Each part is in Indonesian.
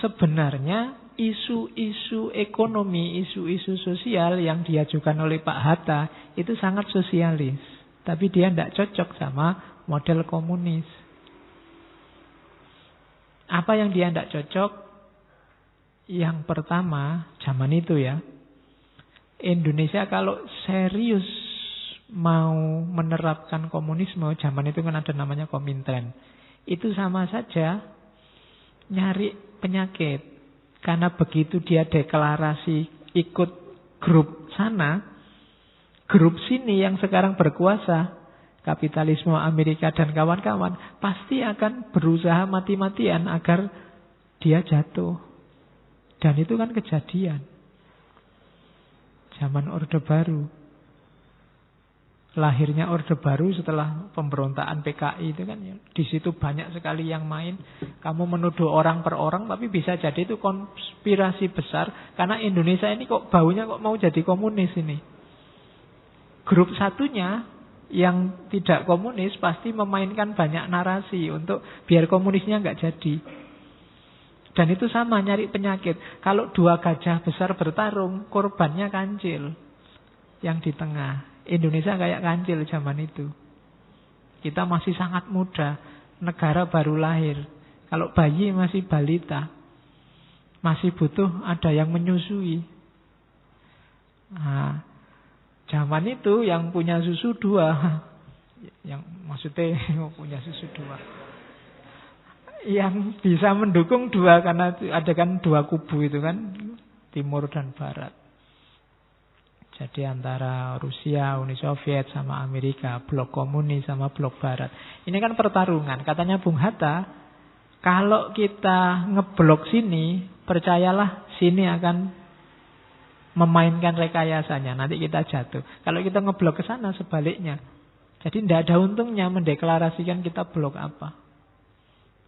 sebenarnya isu-isu ekonomi, isu-isu sosial yang diajukan oleh Pak Hatta itu sangat sosialis. Tapi dia tidak cocok sama model komunis. Apa yang dia tidak cocok? Yang pertama, zaman itu ya, Indonesia kalau serius mau menerapkan komunisme, zaman itu kan ada namanya Komintern. Itu sama saja nyari penyakit. Karena begitu dia deklarasi ikut grup sana, grup sini yang sekarang berkuasa, kapitalisme Amerika dan kawan-kawan, pasti akan berusaha mati-matian agar dia jatuh. Dan itu kan kejadian. Zaman Orde Baru. Lahirnya Orde Baru setelah pemberontakan PKI itu kan ya. Di situ banyak sekali yang main. Kamu menuduh orang per orang, tapi bisa jadi itu konspirasi besar. Karena Indonesia ini kok baunya kok mau jadi komunis ini. Grup satunya yang tidak komunis pasti memainkan banyak narasi untuk biar komunisnya nggak jadi. Dan itu sama nyari penyakit. Kalau dua gajah besar bertarung, korbannya kancil yang di tengah. Indonesia kayak kancil zaman itu. Kita masih sangat muda, negara baru lahir. Kalau bayi masih balita, masih butuh ada yang menyusui. Nah, zaman itu yang punya susu 2, yang maksudnya punya susu 2, yang bisa mendukung 2 karena ada kan 2 kubu itu kan, timur dan barat. Jadi antara Rusia, Uni Soviet sama Amerika, blok komunis sama blok barat. Ini kan pertarungan. Katanya Bung Hatta, kalau kita ngeblok sini, percayalah sini akan memainkan rekayasanya. Nanti kita jatuh. Kalau kita ngeblok ke sana sebaliknya. Jadi tidak ada untungnya mendeklarasikan kita blok apa.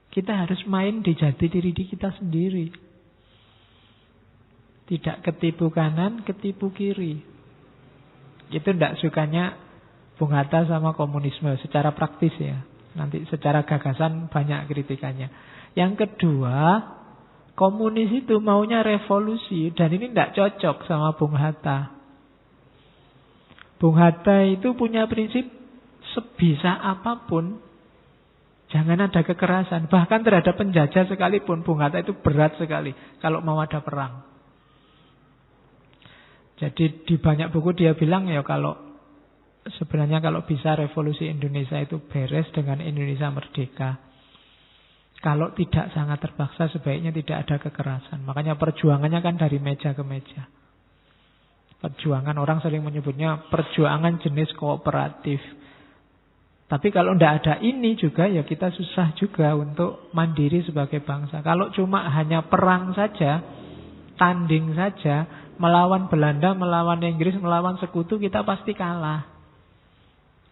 Kita harus main di jati diri kita sendiri. Tidak ketipu kanan, ketipu kiri. Itu tidak sukanya Bung Hatta sama komunisme secara praktis ya. Nanti secara gagasan banyak kritikannya. Yang kedua, komunis itu maunya revolusi. Dan ini tidak cocok sama Bung Hatta. Bung Hatta itu punya prinsip sebisa apapun jangan ada kekerasan. Bahkan terhadap penjajah sekalipun Bung Hatta itu berat sekali kalau mau ada perang. Jadi di banyak buku dia bilang ya kalau sebenarnya kalau bisa revolusi Indonesia itu beres dengan Indonesia merdeka. Kalau tidak sangat terpaksa sebaiknya tidak ada kekerasan. Makanya perjuangannya kan dari meja ke meja. Perjuangan orang sering menyebutnya perjuangan jenis kooperatif. Tapi kalau tidak ada ini juga ya kita susah juga untuk mandiri sebagai bangsa. Kalau cuma hanya perang saja, tanding saja, melawan Belanda, melawan Inggris, melawan sekutu, kita pasti kalah.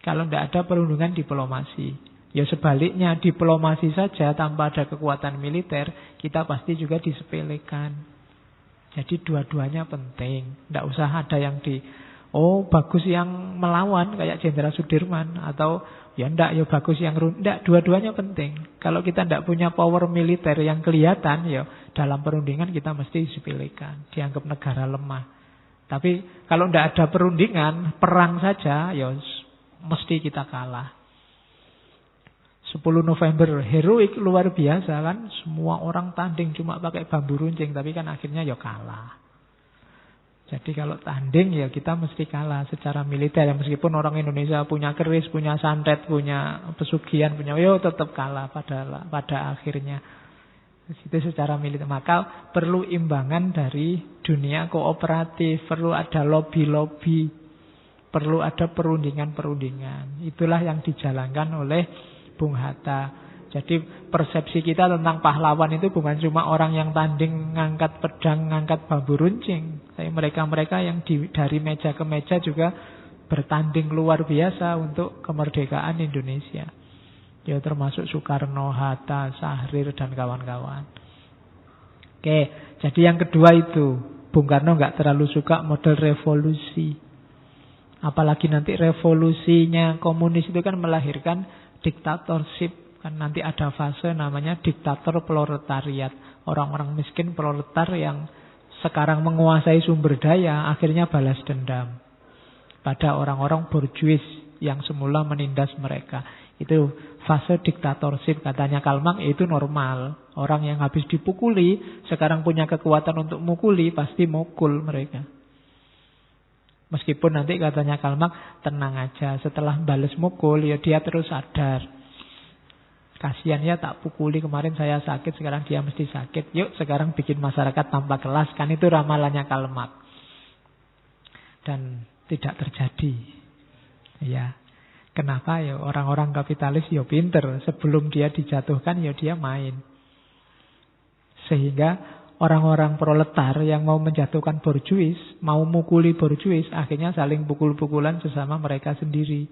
Kalau tidak ada perundungan diplomasi. Ya sebaliknya, diplomasi saja tanpa ada kekuatan militer, kita pasti juga disepelekan. Jadi dua-duanya penting. Tidak usah ada yang bagus yang melawan kayak Jenderal Sudirman. Atau ya enggak, ya bagus yang enggak, dua-duanya penting. Kalau kita tidak punya power militer yang kelihatan, ya dalam perundingan kita mesti disepelekan, dianggap negara lemah. Tapi kalau tidak ada perundingan, perang saja, ya mesti kita kalah. 10 November, heroik luar biasa kan. Semua orang tanding cuma pakai bambu runcing, tapi kan akhirnya ya kalah. Jadi kalau tanding ya kita mesti kalah secara militer. Ya, meskipun orang Indonesia punya keris, punya santet, punya pesugihan, tetap kalah pada akhirnya. Itu secara militer. Maka perlu imbangan dari dunia kooperatif, perlu ada lobby-lobby, perlu ada perundingan-perundingan. Itulah yang dijalankan oleh Bung Hatta. Jadi persepsi kita tentang pahlawan itu bukan cuma orang yang tanding ngangkat pedang, ngangkat bambu runcing. Tapi mereka-mereka yang dari meja ke meja juga bertanding luar biasa untuk kemerdekaan Indonesia. Ya termasuk Soekarno, Hatta, Syahrir dan kawan-kawan. Oke, jadi yang kedua itu Bung Karno nggak terlalu suka model revolusi. Apalagi nanti revolusinya komunis itu kan melahirkan diktatorship. Kan nanti ada fase namanya diktator proletariat. orang-orang miskin proletar yang sekarang menguasai sumber daya, akhirnya balas dendam pada orang-orang borjuis yang semula menindas mereka. Itu fase diktatorship, katanya Karl Marx, itu normal. Orang yang habis dipukuli, sekarang punya kekuatan untuk mukuli, pasti mukul mereka. Meskipun nanti katanya Karl Marx, tenang aja, setelah balas mukul, ya dia terus sadar. Kasihan ya, tak pukuli kemarin saya sakit, sekarang dia mesti sakit. Yuk sekarang bikin masyarakat tanpa kelas. Kan itu ramalannya Karl Marx. Dan tidak terjadi. Ya. Kenapa? Ya orang-orang kapitalis ya pinter. Sebelum dia dijatuhkan ya dia main. Sehingga orang-orang proletar yang mau menjatuhkan borjuis, mau mukuli borjuis, akhirnya saling pukul-pukulan sesama mereka sendiri.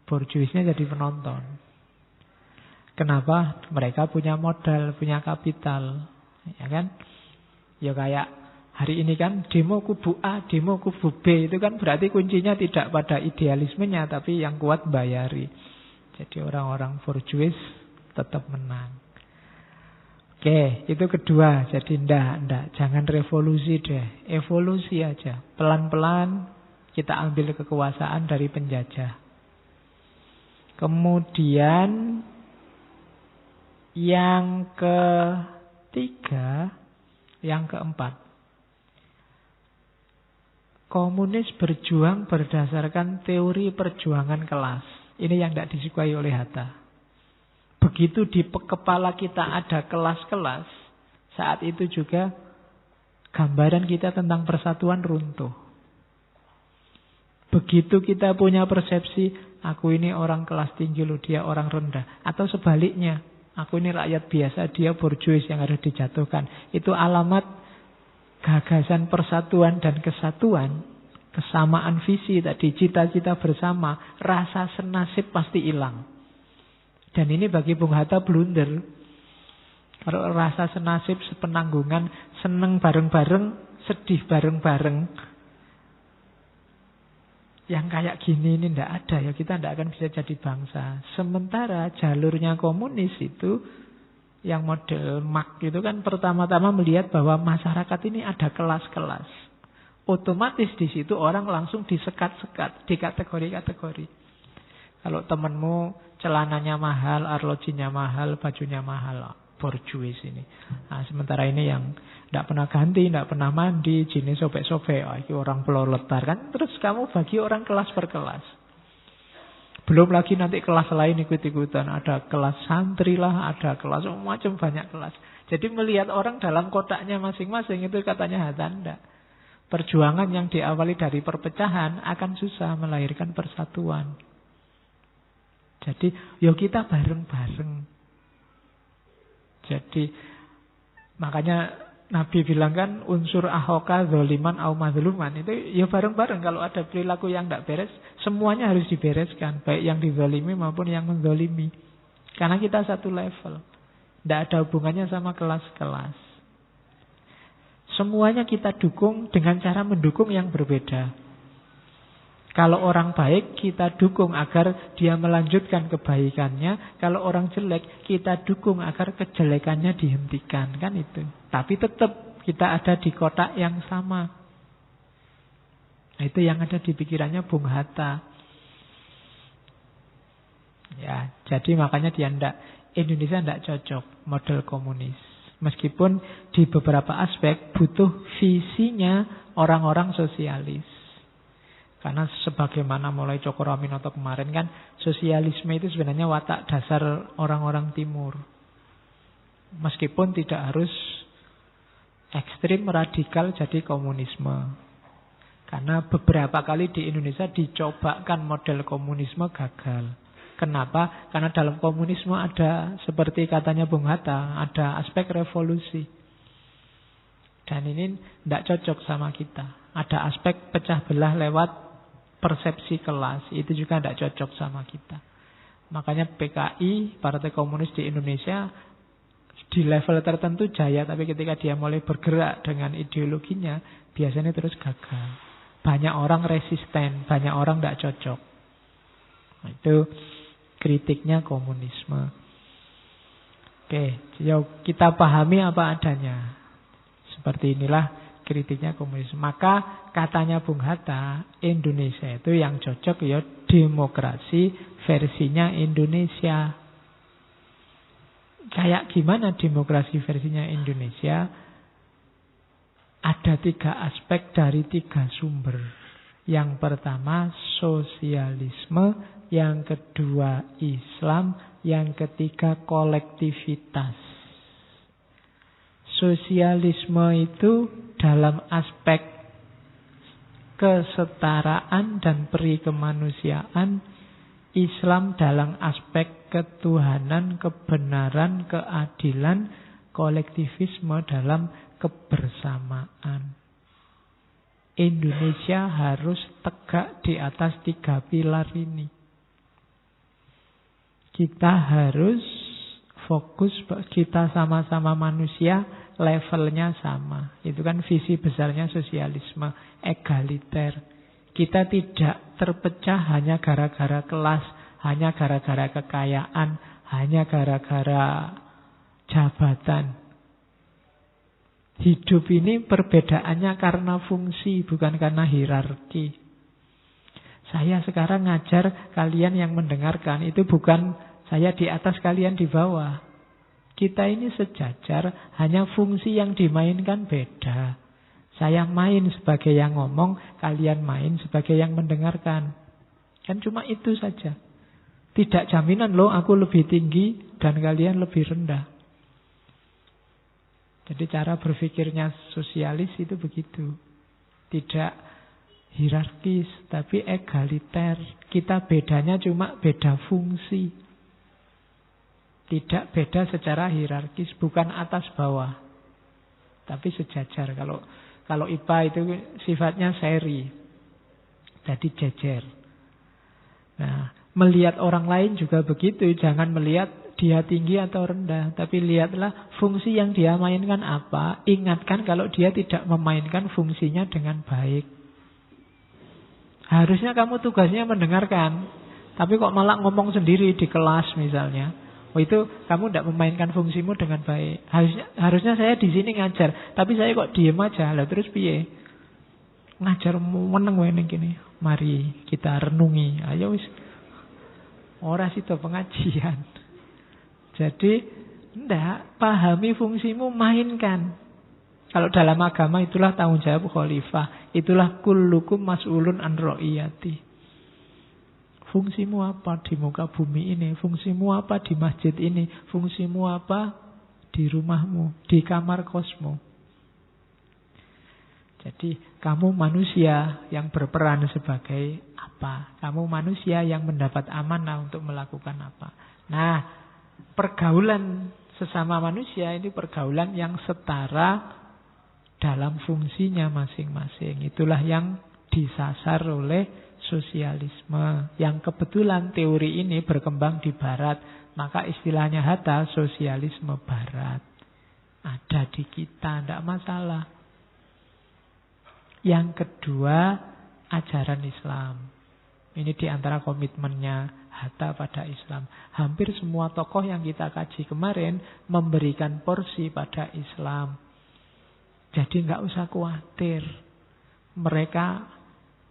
Borjuisnya jadi penonton. Kenapa? Mereka punya modal, punya kapital. Ya kan? Ya kayak hari ini kan demo kubu A, demo kubu B. Itu kan berarti kuncinya tidak pada idealismenya, tapi yang kuat bayari. Jadi orang-orang borjuis tetap menang. Oke, itu kedua. Jadi enggak, jangan revolusi deh. Evolusi aja. Pelan-pelan kita ambil kekuasaan dari penjajah. Kemudian yang ketiga, yang keempat, komunis berjuang berdasarkan teori perjuangan kelas. Ini yang tidak disukai oleh Hatta. Begitu di kepala kita ada kelas-kelas, saat itu juga gambaran kita tentang persatuan runtuh. Begitu kita punya persepsi, aku ini orang kelas tinggi loh, dia orang rendah. Atau sebaliknya, aku ini rakyat biasa, dia borjuis yang harus dijatuhkan. Itu alamat gagasan persatuan dan kesatuan. Kesamaan visi tadi, cita-cita bersama, rasa senasib pasti hilang. Dan ini bagi Bung Hatta blunder. Kalau rasa senasib, sepenanggungan, seneng bareng-bareng, sedih bareng-bareng, yang kayak gini ini tidak ada ya, kita tidak akan bisa jadi bangsa. Sementara jalurnya komunis itu, yang model Marx itu kan pertama-tama melihat bahwa masyarakat ini ada kelas-kelas. Otomatis di situ orang langsung disekat-sekat, dikategori-kategori. Kalau temanmu celananya mahal, arlojinya mahal, bajunya mahal, borjuis ini. Nah, sementara ini yang tidak pernah ganti, tidak pernah mandi, jenis sobek-sobek, ini orang proletar kan. Terus kamu bagi orang kelas per kelas. Belum lagi nanti kelas lain ikut-ikutan. Ada kelas santri lah, ada kelas macam banyak kelas. Jadi melihat orang dalam kotaknya masing-masing, itu katanya Hatta enggak. Perjuangan yang diawali dari perpecahan akan susah melahirkan persatuan. Jadi yuk kita bareng-bareng. Jadi makanya Nabi bilang kan unsur ahoka zoliman au mazluman. Itu ya bareng-bareng. Kalau ada perilaku yang tidak beres, semuanya harus dibereskan. Baik yang dizolimi maupun yang menzolimi. Karena kita satu level. Tidak ada hubungannya sama kelas-kelas. Semuanya kita dukung dengan cara mendukung yang berbeda. Kalau orang baik, kita dukung agar dia melanjutkan kebaikannya. Kalau orang jelek, kita dukung agar kejelekannya dihentikan. Kan itu. Tapi tetap kita ada di kotak yang sama. Nah, itu yang ada di pikirannya Bung Hatta. Ya, jadi makanya dia Indonesia tidak cocok model komunis. Meskipun di beberapa aspek butuh visinya orang-orang sosialis. Karena sebagaimana mulai Cokro Aminoto kemarin kan, sosialisme itu sebenarnya watak dasar orang-orang timur. Meskipun tidak harus ekstrim radikal jadi komunisme. Karena beberapa kali di Indonesia dicobakan model komunisme gagal. Kenapa? Karena dalam komunisme ada, seperti katanya Bung Hatta, ada aspek revolusi. Dan ini tidak cocok sama kita. Ada aspek pecah belah lewat persepsi kelas, itu juga tidak cocok sama kita. Makanya PKI, Partai Komunis di Indonesia, di level tertentu jaya, tapi ketika dia mulai bergerak dengan ideologinya, biasanya terus gagal. Banyak orang resisten, banyak orang tidak cocok. Itu kritiknya komunisme. Oke, yuk kita pahami apa adanya. Seperti inilah kritiknya komunis. Maka katanya Bung Hatta, Indonesia itu yang cocok ya demokrasi versinya Indonesia. Kayak gimana demokrasi versinya Indonesia? Ada 3 aspek dari 3 sumber. Yang pertama sosialisme, yang kedua Islam, yang ketiga kolektivitas. Sosialisme itu dalam aspek kesetaraan dan peri kemanusiaan, Islam dalam aspek ketuhanan, kebenaran, keadilan, kolektivisme dalam kebersamaan. Indonesia harus tegak di atas 3 pilar ini. Kita harus fokus, kita sama-sama manusia, levelnya sama. Itu kan visi besarnya sosialisme, egaliter. Kita tidak terpecah hanya gara-gara kelas, hanya gara-gara kekayaan, hanya gara-gara jabatan. Hidup ini perbedaannya karena fungsi, bukan karena hierarki. Saya sekarang ngajar kalian yang mendengarkan, itu bukan saya di atas kalian di bawah. Kita ini sejajar, hanya fungsi yang dimainkan beda. Saya main sebagai yang ngomong, kalian main sebagai yang mendengarkan. Kan cuma itu saja. Tidak jaminan loh aku lebih tinggi dan kalian lebih rendah. Jadi cara berpikirnya sosialis itu begitu. Tidak hierarkis, tapi egaliter. Kita bedanya cuma beda fungsi. Tidak beda secara hierarkis, bukan atas bawah. Tapi sejajar. Kalau IPA itu sifatnya seri. Jadi jejer. Nah, melihat orang lain juga begitu. Jangan melihat dia tinggi atau rendah, tapi lihatlah fungsi yang dia mainkan apa. Ingatkan kalau dia tidak memainkan fungsinya dengan baik. Harusnya kamu tugasnya mendengarkan, tapi kok malah ngomong sendiri di kelas misalnya. Oh, itu kamu tidak memainkan fungsimu dengan baik. Harusnya saya di sini ngajar, tapi saya kok diem aja. Lah terus piye? Ngajar meneng wae ning kene. Mari kita renungi. Ayo wis. Ora sida pengajian. Jadi, enggak, pahami fungsimu, mainkan. Kalau dalam agama itulah tanggung jawab khalifah. Itulah kullukum mas'ulun an ra'iyati. Fungsimu apa di muka bumi ini? Fungsimu apa di masjid ini? Fungsimu apa di rumahmu, di kamar kosmu? Jadi, kamu manusia yang berperan sebagai apa? Kamu manusia yang mendapat amanah untuk melakukan apa? Nah, pergaulan sesama manusia ini pergaulan yang setara dalam fungsinya masing-masing. Itulah yang disasar oleh sosialisme. Yang kebetulan teori ini berkembang di barat. Maka istilahnya Hatta sosialisme barat. Ada di kita, tidak masalah. Yang kedua, ajaran Islam. Ini di antara komitmennya Hatta pada Islam. Hampir semua tokoh yang kita kaji kemarin memberikan porsi pada Islam. Jadi nggak usah khawatir. Mereka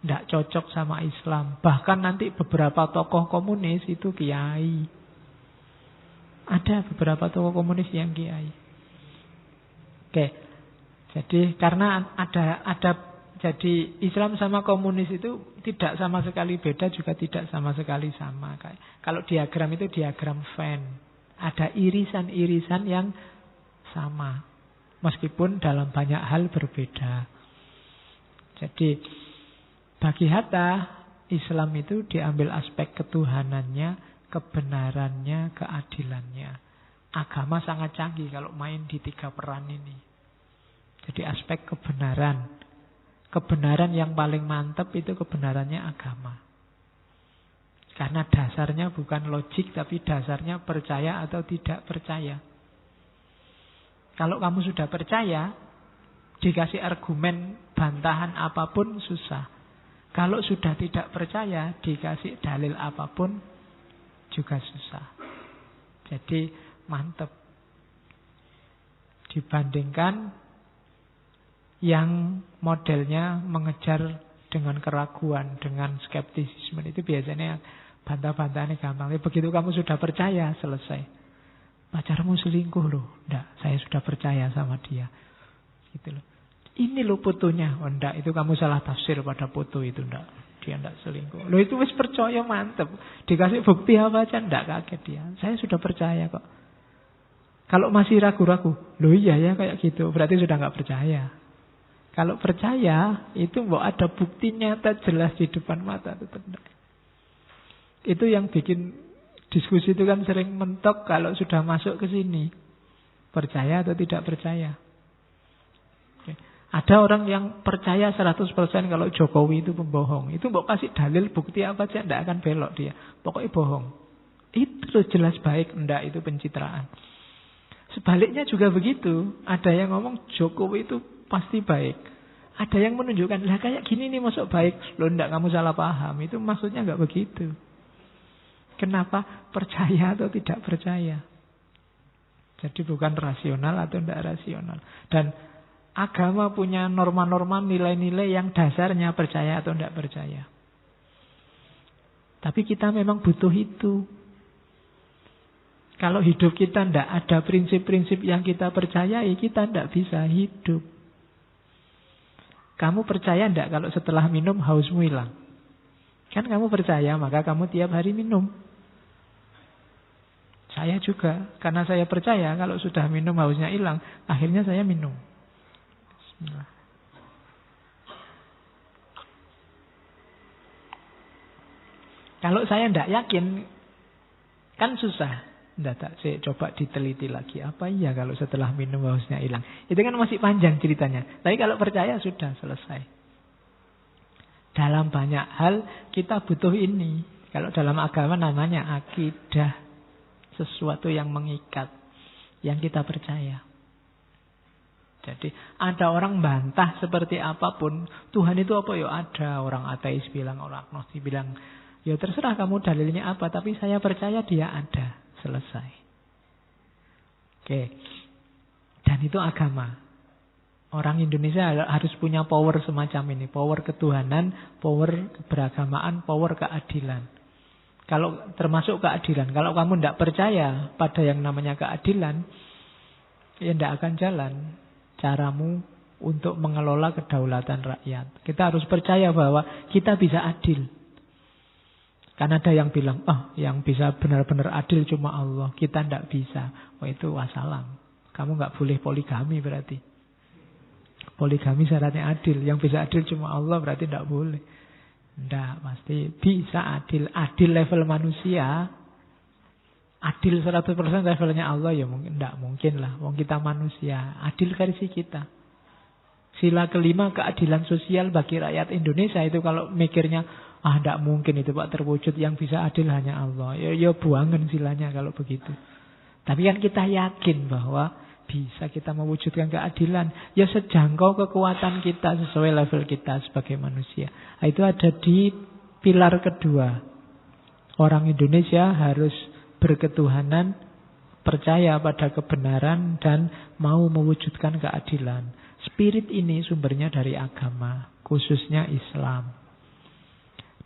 tidak cocok sama Islam. Bahkan nanti beberapa tokoh komunis itu kiai. Ada beberapa tokoh komunis yang kiai. Oke. Jadi karena ada jadi Islam sama komunis itu tidak sama sekali beda, juga tidak sama sekali sama. Kalau diagram itu diagram Venn. Ada irisan-irisan yang sama. Meskipun dalam banyak hal berbeda. Jadi bagi Hatta, Islam itu diambil aspek ketuhanannya, kebenarannya, keadilannya. Agama sangat canggih kalau main di 3 peran ini. Jadi aspek kebenaran. Kebenaran yang paling mantap itu kebenarannya agama. Karena dasarnya bukan logik, tapi dasarnya percaya atau tidak percaya. Kalau kamu sudah percaya, dikasih argumen bantahan apapun susah. Kalau sudah tidak percaya, dikasih dalil apapun juga susah. Jadi mantap. dibandingkan yang modelnya mengejar dengan keraguan, dengan skeptisisme. Itu biasanya bantah-bantahannya gampang. Tapi begitu kamu sudah percaya, selesai. Pacarmu selingkuh loh. Enggak, saya sudah percaya sama dia. Gitu loh. Ini loh fotonya. Oh enggak, itu kamu salah tafsir pada foto itu. Enggak, dia enggak selingkuh. Loh itu wis percaya, mantep. Dikasih bukti apa aja, enggak kaget dia. Saya sudah percaya kok. Kalau masih ragu-ragu, loh iya ya kayak gitu, berarti sudah enggak percaya. Kalau percaya, itu mau ada bukti nyata jelas di depan mata. Itu yang bikin diskusi itu kan sering mentok kalau sudah masuk ke sini. Percaya atau tidak percaya. Oke. Ada orang yang percaya 100% kalau Jokowi itu pembohong. Itu mau kasih dalil bukti apa aja, tidak akan belok dia. Pokoknya bohong. Itu jelas baik, enggak itu pencitraan. Sebaliknya juga begitu. Ada yang ngomong Jokowi itu pasti baik. Ada yang menunjukkan, lah kayak gini nih masuk baik. Loh enggak, kamu salah paham. Itu maksudnya enggak begitu. Kenapa? Percaya atau tidak percaya. Jadi bukan rasional atau tidak rasional. Dan agama punya norma-norma, nilai-nilai yang dasarnya percaya atau tidak percaya. Tapi kita memang butuh itu. Kalau hidup kita tidak ada prinsip-prinsip yang kita percayai, kita tidak bisa hidup. Kamu percaya tidak kalau setelah minum hausmu hilang? Kan kamu percaya, maka kamu tiap hari minum. Saya juga, karena saya percaya kalau sudah minum hausnya hilang, akhirnya saya minum. Bismillah. Kalau saya tidak yakin, kan susah. Saya coba diteliti lagi. Apa iya kalau setelah minum hausnya hilang? Itu kan masih panjang ceritanya. Tapi kalau percaya sudah selesai. Dalam banyak hal kita butuh ini. Kalau dalam agama namanya akidah. Sesuatu yang mengikat. Yang kita percaya. Jadi ada orang bantah seperti apapun. Tuhan itu apa ya? Ada orang ateis bilang, orang agnostik bilang, ya terserah kamu dalilnya apa. Tapi saya percaya dia ada. Selesai. Oke. Dan itu agama. Orang Indonesia harus punya power semacam ini. Power ketuhanan, power keberagamaan, power keadilan. Kalau termasuk keadilan. Kalau kamu tidak percaya pada yang namanya keadilan, ya tidak akan jalan caramu untuk mengelola kedaulatan rakyat. Kita harus percaya bahwa kita bisa adil. Karena ada yang bilang, yang bisa benar-benar adil cuma Allah. Kita tidak bisa. Itu wassalam. Kamu nggak boleh poligami berarti. Poligami syaratnya adil. Yang bisa adil cuma Allah berarti tidak boleh. Tidak, pasti bisa adil. Adil level manusia. Adil 100% levelnya Allah ya mungkin. Tidak mungkin lah. Wong kita manusia. Adil versi kita. Sila kelima keadilan sosial bagi rakyat Indonesia itu kalau mikirnya tidak mungkin itu Pak terwujud, yang bisa adil hanya Allah. Ya buangan silanya kalau begitu. Tapi kan kita yakin bahwa bisa kita mewujudkan keadilan. Ya sejangkau kekuatan kita sesuai level kita sebagai manusia. Itu ada di pilar kedua. Orang Indonesia harus berketuhanan, percaya pada kebenaran dan mau mewujudkan keadilan. Spirit ini sumbernya dari agama, khususnya Islam.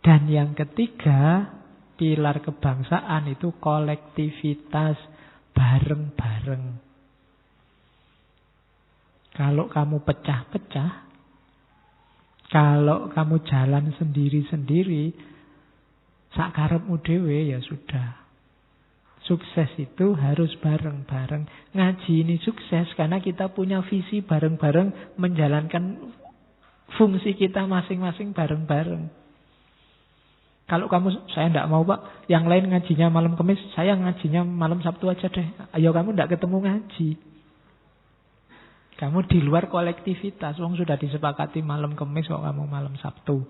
Dan yang ketiga, pilar kebangsaan itu kolektivitas bareng-bareng. Kalau kamu pecah-pecah, kalau kamu jalan sendiri-sendiri, sakarepmu dhewe ya sudah. Sukses itu harus bareng-bareng. Ngaji ini sukses karena kita punya visi bareng-bareng menjalankan fungsi kita masing-masing bareng-bareng. Kalau kamu, saya tidak mau Pak, yang lain ngajinya malam Kamis, saya ngajinya malam Sabtu aja deh. Ayo kamu tidak ketemu ngaji. Kamu di luar kolektivitas. Wong sudah disepakati malam Kamis kok kamu malam Sabtu.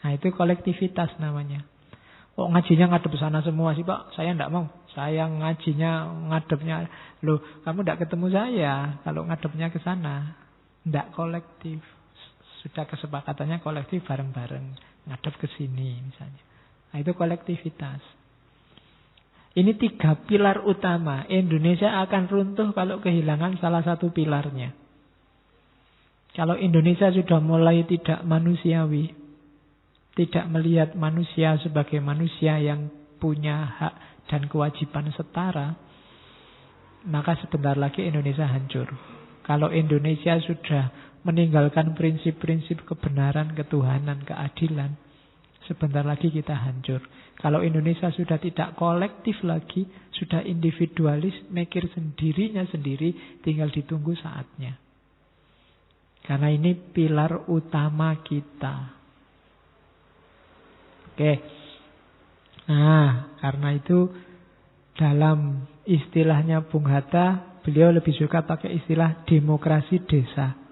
Nah itu kolektivitas namanya. Kok ngajinya ngadep sana semua sih Pak? Saya tidak mau. Saya ngajinya ngadepnya. Loh kamu tidak ketemu saya kalau ngadepnya ke sana. Tidak kolektif. Sudah kesepakatannya kolektif bareng-bareng. Ngadep ke sini misalnya. Nah itu kolektivitas. Ini 3 pilar utama. Indonesia akan runtuh kalau kehilangan salah satu pilarnya. Kalau Indonesia sudah mulai tidak manusiawi, tidak melihat manusia sebagai manusia yang punya hak dan kewajiban setara, maka sebentar lagi Indonesia hancur. Kalau Indonesia sudah meninggalkan prinsip-prinsip kebenaran, ketuhanan, keadilan, sebentar lagi kita hancur. Kalau Indonesia sudah tidak kolektif lagi, sudah individualis, mikir sendirinya sendiri, tinggal ditunggu saatnya. Karena ini pilar utama kita. Oke. Nah, karena itu dalam istilahnya Bung Hatta, beliau lebih suka pakai istilah demokrasi desa.